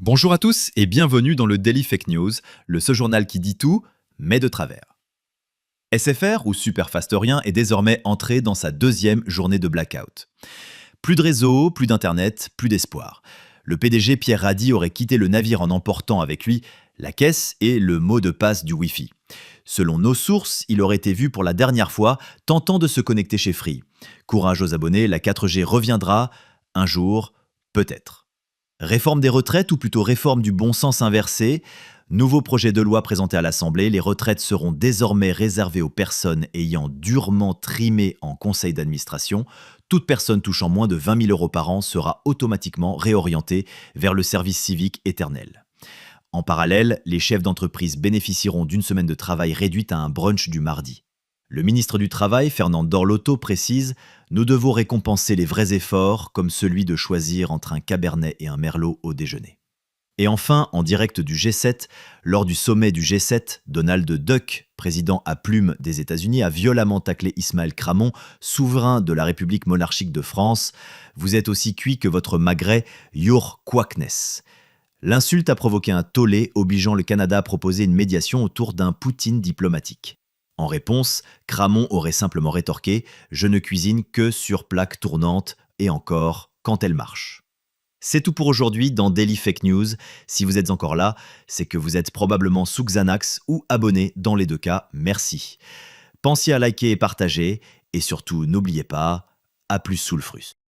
Bonjour à tous et bienvenue dans le Daily Fake News, le seul journal qui dit tout, mais de travers. SFR, ou Superfastorien, est désormais entré dans sa deuxième journée de blackout. Plus de réseau, plus d'internet, plus d'espoir. Le PDG Pierre Rady aurait quitté le navire en emportant avec lui la caisse et le mot de passe du Wi-Fi. Selon nos sources, il aurait été vu pour la dernière fois tentant de se connecter chez Free. Courage aux abonnés, la 4G reviendra, un jour, peut-être. Réforme des retraites ou plutôt réforme du bon sens inversé. Nouveau projet de loi présenté à l'Assemblée, les retraites seront désormais réservées aux personnes ayant durement trimé en conseil d'administration. Toute personne touchant moins de 20 000 euros par an sera automatiquement réorientée vers le service civique éternel. En parallèle, les chefs d'entreprise bénéficieront d'une semaine de travail réduite à un brunch du mardi. Le ministre du Travail, Fernand Dorlotto, précise « Nous devons récompenser les vrais efforts, comme celui de choisir entre un cabernet et un merlot au déjeuner ». Et enfin, en direct du G7, lors du sommet du G7, Donald Duck, président à plume des États-Unis, a violemment taclé Ismaël Cramon, souverain de la République monarchique de France. « Vous êtes aussi cuit que votre magret, your quackness ». L'insulte a provoqué un tollé obligeant le Canada à proposer une médiation autour d'un Poutine diplomatique. En réponse, Cramon aurait simplement rétorqué « Je ne cuisine que sur plaque tournante et encore quand elle marche ». C'est tout pour aujourd'hui dans Daily Fake News. Si vous êtes encore là, c'est que vous êtes probablement sous Xanax ou abonné. Dans les deux cas, merci. Pensez à liker et partager. Et surtout, n'oubliez pas, à plus sous le frus.